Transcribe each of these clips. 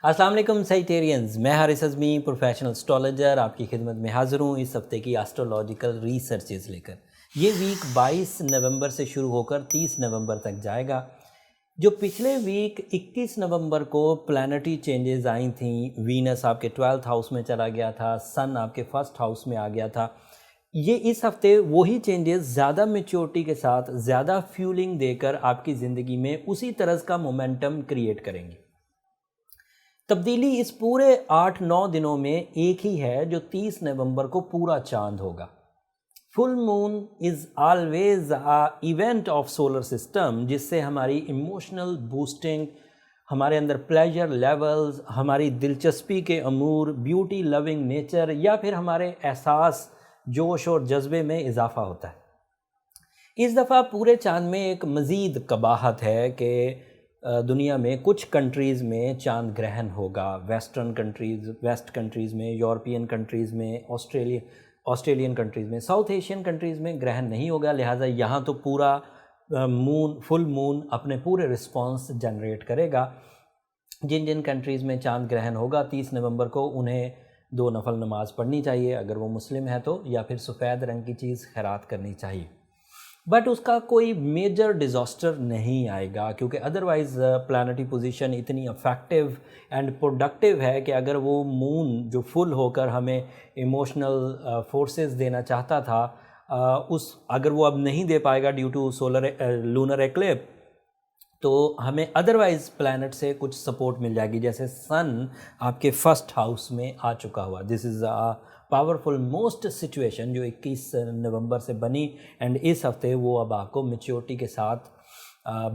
السلام علیکم سیجیٹیرینز، میں حارث اعظمی پروفیشنل اسٹرالوجر آپ کی خدمت میں حاضر ہوں اس ہفتے کی ایسٹرولوجیکل ریسرچز لے کر۔ یہ ویک 22 نومبر سے شروع ہو کر 30 نومبر تک جائے گا۔ جو پچھلے ویک 21 نومبر کو پلانٹری چینجز آئی تھیں، وینس آپ کے 12th ہاؤس میں چلا گیا تھا، سن آپ کے 1st ہاؤس میں آ گیا تھا، یہ اس ہفتے وہی چینجز زیادہ میچورٹی کے ساتھ زیادہ فیولنگ دے کر آپ کی زندگی میں اسی طرز کا مومنٹم کریٹ کریں گی۔ تبدیلی اس پورے 8-9 دنوں میں ایک ہی ہے جو 30 نومبر کو پورا چاند ہوگا۔ Full moon is always event of solar system, جس سے ہماری ایموشنل بوسٹنگ، ہمارے اندر پلیجر لیولز، ہماری دلچسپی کے امور، بیوٹی لونگ نیچر یا پھر ہمارے احساس، جوش اور جذبے میں اضافہ ہوتا ہے۔ اس دفعہ پورے چاند میں ایک مزید قباحت ہے کہ دنیا میں کچھ کنٹریز میں چاند گرہن ہوگا، ویسٹ کنٹریز میں، یورپین کنٹریز میں، آسٹریلین کنٹریز میں، ساؤتھ ایشین کنٹریز میں گرہن نہیں ہوگا، لہٰذا یہاں تو پورا فل مون اپنے پورے رسپانس جنریٹ کرے گا۔ جن جن کنٹریز میں چاند گرہن ہوگا 30 نومبر کو انہیں 2 نفل نماز پڑھنی چاہیے اگر وہ مسلم ہے تو، یا پھر سفید رنگ کی چیز خیرات کرنی چاہیے، بٹ اس کا کوئی میجر ڈیزاسٹر نہیں آئے گا، کیونکہ ادروائز پلانٹری پوزیشن اتنی افیکٹو اینڈ پروڈکٹیو ہے کہ اگر وہ مون جو فل ہو کر ہمیں ایموشنل فورسز دینا چاہتا تھا، اگر وہ اب نہیں دے پائے گا ڈیو ٹو لونر ایکلپس، تو ہمیں ادروائز پلانٹ سے کچھ سپورٹ مل جائے گی، جیسے سن آپ کے 1st ہاؤس میں آ چکا ہوا۔ دس از پاورفل موسٹ سچویشن جو 21 نومبر سے بنی، اینڈ اس ہفتے وہ اب آپ کو میچورٹی کے ساتھ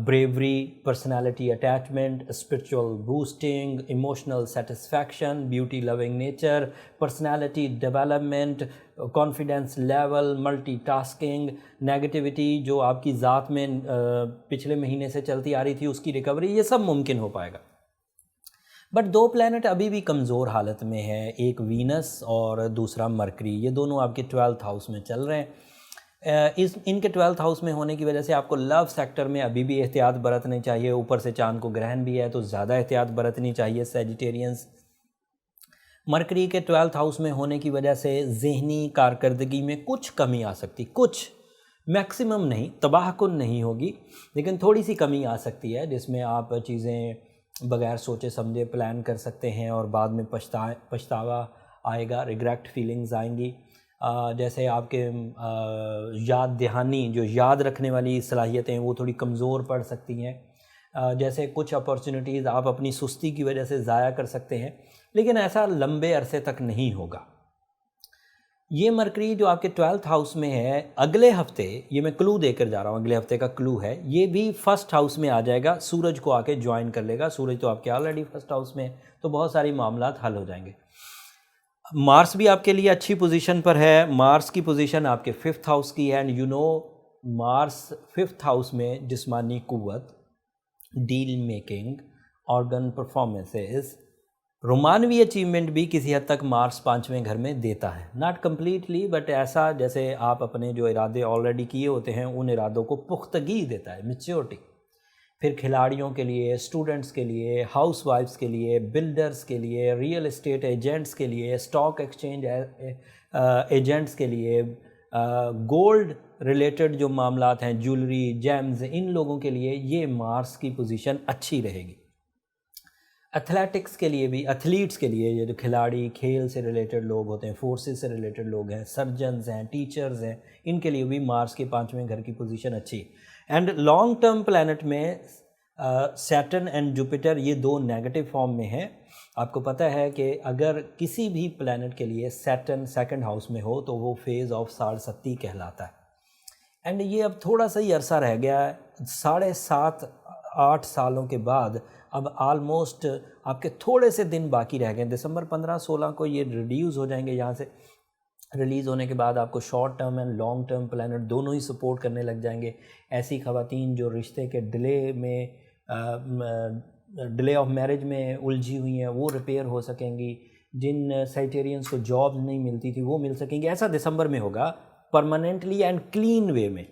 bravery, personality attachment, spiritual boosting, emotional satisfaction, beauty loving nature, personality development, confidence level, multitasking, negativity جو آپ کی ذات میں پچھلے مہینے سے چلتی آ رہی تھی اس کی ریکوری، یہ سب ممکن ہو پائے گا۔ بٹ 2 پلانٹ ابھی بھی کمزور حالت میں ہے، ایک وینس اور دوسرا مرکری، یہ دونوں آپ کے 12th ہاؤس میں چل رہے ہیں۔ ان کے 12th ہاؤس میں ہونے کی وجہ سے آپ کو لو سیکٹر میں ابھی بھی احتیاط برتنی چاہیے، اوپر سے چاند کو گرہن بھی ہے تو زیادہ احتیاط برتنی چاہیے سیجیٹیرینز۔ مرکری کے 12th ہاؤس میں ہونے کی وجہ سے ذہنی کارکردگی میں کچھ کمی آ سکتی، کچھ، میکسیمم نہیں، تباہ کن نہیں ہوگی، لیکن تھوڑی سی کمی آ سکتی ہے، جس میں آپ چیزیں بغیر سوچے سمجھے پلان کر سکتے ہیں اور بعد میں پچھتاوا آئے گا، ریگریٹ فیلنگز آئیں گی۔ جیسے آپ کے یاد دہانی، جو یاد رکھنے والی صلاحیتیں وہ تھوڑی کمزور پڑ سکتی ہیں، جیسے کچھ اپارچونیٹیز آپ اپنی سستی کی وجہ سے ضائع کر سکتے ہیں، لیکن ایسا لمبے عرصے تک نہیں ہوگا۔ یہ مرکری جو آپ کے 12th ہاؤس میں ہے، اگلے ہفتے، یہ میں کلو دے کر جا رہا ہوں، اگلے ہفتے کا کلو ہے، یہ بھی 1st ہاؤس میں آ جائے گا، سورج کو آ کے جوائن کر لے گا۔ سورج تو آپ کے آلریڈی 1st ہاؤس میں ہے، تو بہت ساری معاملات حل ہو جائیں گے۔ مارس بھی آپ کے لیے اچھی پوزیشن پر ہے، مارس کی پوزیشن آپ کے 5th ہاؤس کی ہے، اینڈ مارس 5th ہاؤس میں جسمانی قوت، ڈیل میکنگ، آرگن پرفارمنسز، رومانوی اچیومنٹ بھی کسی حد تک مارس 5ویں گھر میں دیتا ہے، ناٹ کمپلیٹلی، بٹ ایسا جیسے آپ اپنے جو ارادے آلریڈی کیے ہوتے ہیں ان ارادوں کو پختگی دیتا ہے، میچورٹی۔ پھر کھلاڑیوں کے لیے، اسٹوڈنٹس کے لیے، ہاؤس وائفس کے لیے، بلڈرز کے لیے، ریئل اسٹیٹ ایجنٹس کے لیے، اسٹاک ایکسچینج ایجنٹس کے لیے، گولڈ ریلیٹڈ جو معاملات ہیں، جیولری، جیمز، ان لوگوں کے لیے یہ مارس کی پوزیشن اچھی رہے گی۔ ایتھلیٹکس کے لیے بھی، ایتھلیٹس کے لیے، یہ جو کھلاڑی، کھیل سے ریلیٹڈ لوگ ہوتے ہیں، فورسز سے ریلیٹڈ لوگ ہیں، سرجنز ہیں، ٹیچرز ہیں، ان کے لیے بھی مارس کے 5ویں گھر کی پوزیشن اچھی۔ اینڈ لانگ ٹرم پلانٹ میں سیٹرن اینڈ جوپیٹر، یہ 2 نیگیٹو فارم میں ہیں۔ آپ کو پتہ ہے کہ اگر کسی بھی پلانٹ کے لیے سیٹرن 2nd ہاؤس میں ہو تو وہ فیز آف ساڑھستی کہلاتا ہے، اینڈ یہ اب تھوڑا سا ہی عرصہ رہ گیا ہے، 7.5-8 سالوں کے بعد اب آلموسٹ آپ کے تھوڑے سے دن باقی رہ گئے، دسمبر 15-16 کو یہ ریڈیوز ہو جائیں گے، یہاں سے ریلیز ہونے کے بعد آپ کو short term and long term plant دونوں ہی سپورٹ کرنے لگ جائیں گے۔ ایسی خواتین جو رشتے کے ڈیلے آف میرج میں الجھی ہوئی ہیں وہ ریپیئر ہو سکیں گی، جن سیجیٹیرینز کو جاب نہیں ملتی تھی وہ مل سکیں گی، ایسا دسمبر میں ہوگا پرماننٹلی اینڈ کلین وے میں۔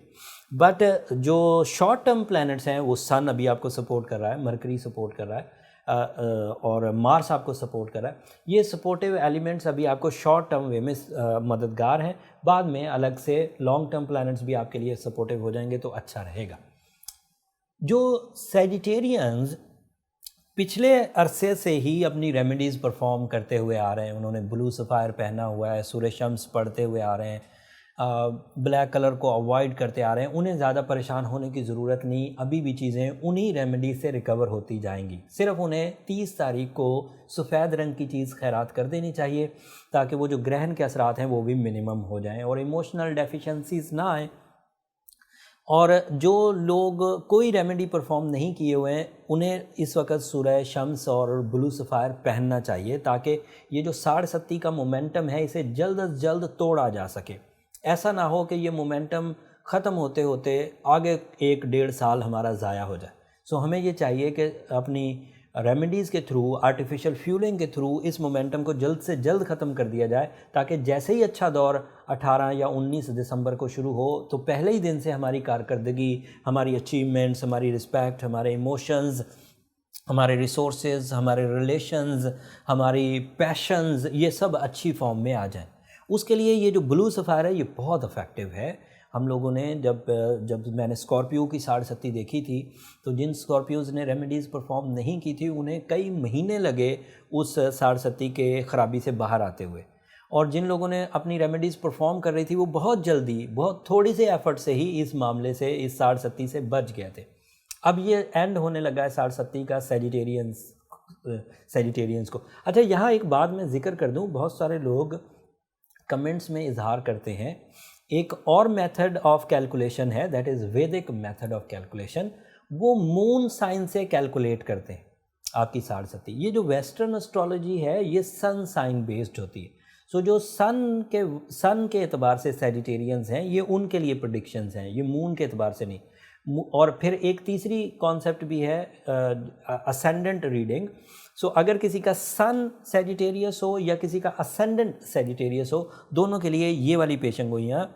بٹ جو شارٹ ٹرم پلانٹس ہیں وہ سن ابھی آپ کو سپورٹ کر رہا ہے، مرکری سپورٹ کر رہا ہے، और मार्स आपको सपोर्ट कर रहा है। ये सपोर्टिव एलिमेंट्स अभी आपको शॉर्ट टर्म वे में मददगार हैं, बाद में अलग से लॉन्ग टर्म प्लैनेट्स भी आपके लिए सपोर्टिव हो जाएंगे तो अच्छा रहेगा। जो सैजिटेरियंस पिछले अरसे से ही अपनी रेमेडीज़ परफॉर्म करते हुए आ रहे हैं, उन्होंने ब्लू सफ़ायर पहना हुआ है, सूर्य शम्स पढ़ते हुए आ रहे हैं, ब्लैक कलर को अवॉइड करते आ रहे हैं, उन्हें ज़्यादा परेशान होने की ज़रूरत नहीं। अभी भी चीज़ें उन्हीं रेमेडी से रिकवर होती जाएंगी। सिर्फ उन्हें 30 तारीख को सफ़ेद रंग की चीज़ खैरात कर देनी चाहिए ताकि वो जो ग्रहण के असरात हैं वो भी मिनिमम हो जाएं और इमोशनल डेफिशिएंसीज ना आए। और जो लोग कोई रेमेडी परफॉर्म नहीं किए हुए हैं उन्हें इस वक्त सूरज शम्स और ब्लू सफ़ायर पहनना चाहिए ताकि ये जो 7.5 का मोमेंटम है इसे जल्द अज जल्द तोड़ा जा सके। ऐसा ना हो कि ये मोमेंटम ख़त्म होते होते आगे 1-1.5 साल हमारा ज़ाया हो जाए। सो हमें ये चाहिए कि अपनी रेमेडीज़ के थ्रू, आर्टिफिशियल फ्यूलिंग के थ्रू इस मोमेंटम को जल्द से जल्द ख़त्म कर दिया जाए ताकि जैसे ही अच्छा दौर 18 या 19 दिसंबर को शुरू हो तो पहले ही दिन से हमारी कारकर्दगी, हमारी अचीवमेंट्स, हमारी रिस्पेक्ट, हमारे इमोशंस, हमारे रिसोर्सेज, हमारे रिलेशंस, हमारी पैशंस, ये सब अच्छी फॉर्म में आ जाएं। उसके लिए ये जो ब्लू सफ़ायर है ये बहुत इफ़ेक्टिव है। हम लोगों ने जब मैंने स्कॉर्पियो की 7.5 देखी थी तो जिन स्कॉर्पियोज़ ने रेमेडीज़ परफॉर्म नहीं की थी उन्हें कई महीने लगे उस 7.5 के ख़राबी से बाहर आते हुए, और जिन लोगों ने अपनी रेमेडीज़ परफॉर्म कर रही थी वो बहुत जल्दी, बहुत थोड़ी से एफ़र्ट से ही इस मामले से, इस 7.5 से बच गए थे। अब ये एंड होने लगा है 7.5 का सैजिटेरियंस को। अच्छा, यहाँ एक बात मैं ज़िक्र कर दूँ, बहुत सारे लोग कमेंट्स में इजहार करते हैं एक और मेथड ऑफ कैलकुलेशन है, दैट इज़ वैदिक मेथड ऑफ कैलकुलेशन। वो मून साइन से कैलकुलेट करते हैं आपकी 7.5। ये जो वेस्टर्न एस्ट्रोलॉजी है ये सन साइन बेस्ड होती है। सो जो सन के एतबार से सैजिटेरियंस हैं ये उनके लिए प्रेडिक्शंस हैं, ये मून के एतबार से नहीं। और फिर एक तीसरी कॉन्सेप्ट भी है असेंडेंट रीडिंग। सो अगर किसी का सन सैजिटेरियस हो या किसी का असेंडेंट सैजिटेरियस हो, दोनों के लिए ये वाली पेशंगोइयाँ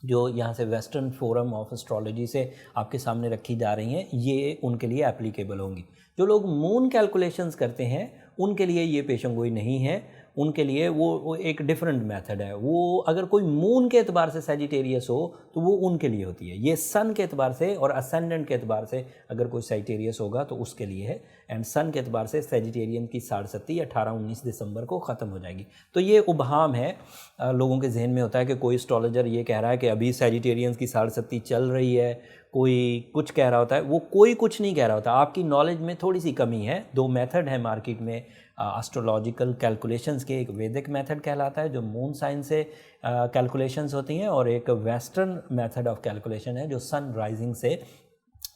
जो यहाँ से वेस्टर्न फोरम ऑफ एस्ट्रोलॉजी से आपके सामने रखी जा रही हैं ये उनके लिए एप्लीकेबल होंगी। जो लोग मून कैलकुलेशंस करते हैं उनके लिए ये पेशंगोई नहीं है, उनके लिए वो एक डिफरेंट मेथड है। वो अगर कोई मून के एतबार से सैजिटेरियस हो तो वो उनके लिए होती है। ये सन के एतबार से और असेंडेंट के एतबार से अगर कोई सैजिटेरियस होगा तो उसके लिए है। एंड सन के एतबार से सैजिटेरियन की 7.5 18-19 दिसंबर को ख़त्म हो जाएगी। तो ये उबहाम है, लोगों के जहन में होता है कि कोई एस्ट्रोलॉजर ये कह रहा है कि अभी सैजिटेरियंस की 7.5 चल रही है, कोई कुछ कह रहा होता है। वो कोई कुछ नहीं कह रहा होता, आपकी नॉलेज में थोड़ी सी कमी है। 2 मेथड है मार्केट में एस्ट्रोलॉजिकल कैलकुलेशंस के, एक वैदिक मेथड कहलाता है जो मून साइन से कैलकुलेशंस होती हैं, और एक वेस्टर्न मेथड ऑफ कैलकुलेशन है जो सन राइजिंग से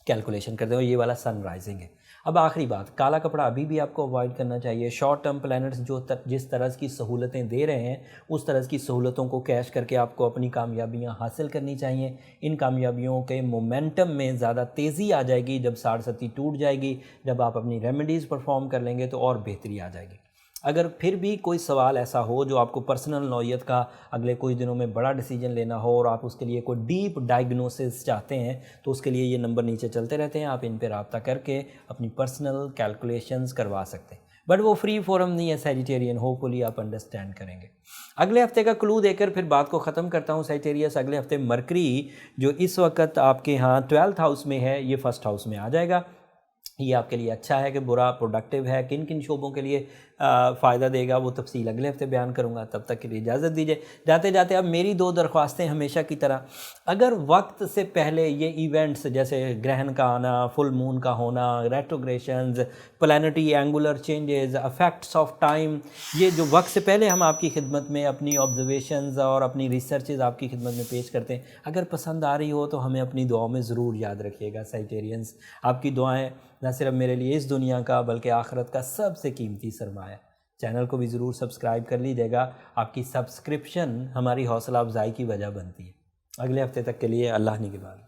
कैलकुलेशन करते हैं, ये वाला सन राइजिंग है। अब आखिरी बात, काला कपड़ा अभी भी आपको अवॉइड करना चाहिए। शॉर्ट टर्म प्लैनेट्स जिस तरह की सहूलतें दे रहे हैं उस तरह की सहूलतों को कैश करके आपको अपनी कामयाबियां हासिल करनी चाहिए। इन कामयाबियों के मोमेंटम में ज़्यादा तेज़ी आ जाएगी जब 7.5 टूट जाएगी। जब आप अपनी रेमेडीज़ परफॉर्म कर लेंगे तो और बेहतरी आ जाएगी। अगर फिर भी कोई सवाल ऐसा हो जो आपको पर्सनल नौयत का अगले कुछ दिनों में बड़ा डिसीजन लेना हो और आप उसके लिए कोई डीप डायग्नोसिस चाहते हैं तो उसके लिए ये नंबर नीचे चलते रहते हैं, आप इन पर रब्ता करके अपनी पर्सनल कैलकुलेशंस करवा सकते हैं। बट वो फ्री फोरम नहीं है सैजिटेरियन, होपफुली आप अंडरस्टैंड करेंगे। अगले हफ्ते का क्लू देकर फिर बात को ख़त्म करता हूँ सैजिटेरियस। अगले हफ्ते मरकरी जो इस वक्त आपके यहाँ 12th हाउस में है ये 1st हाउस में आ जाएगा। ये आपके लिए अच्छा है कि बुरा, प्रोडक्टिव है, किन किन शोबों के लिए फ़ायदा देगा वो तफसील अगले हफ्ते बयान करूँगा। तब तक के लिए इजाज़त दीजिए। जाते जाते अब मेरी 2 दरख्वास्तें हमेशा की तरह, अगर वक्त से पहले ये इवेंट्स जैसे ग्रहण का आना, फुल मून का होना, retrogressions, planetary angular changes, effects of time, ये जो वक्त से पहले हम आपकी खिदमत में अपनी ऑब्जर्वेशंस और अपनी रिसर्चेज आपकी खिदमत में पेश करते हैं, अगर पसंद आ रही हो तो हमें अपनी दुआओं में ज़रूर याद रखिएगा सैजिटेरियंस। आपकी दुआएँ न सिर्फ मेरे लिए इस दुनिया का बल्कि आखिरत का सबसे कीमती सरमाया। चैनल को भी ज़रूर सब्सक्राइब कर लीजिएगा। आपकी सब्सक्रिप्शन हमारी हौसला अफजाई की वजह बनती है। अगले हफ्ते तक के लिए अल्लाह निगहबान।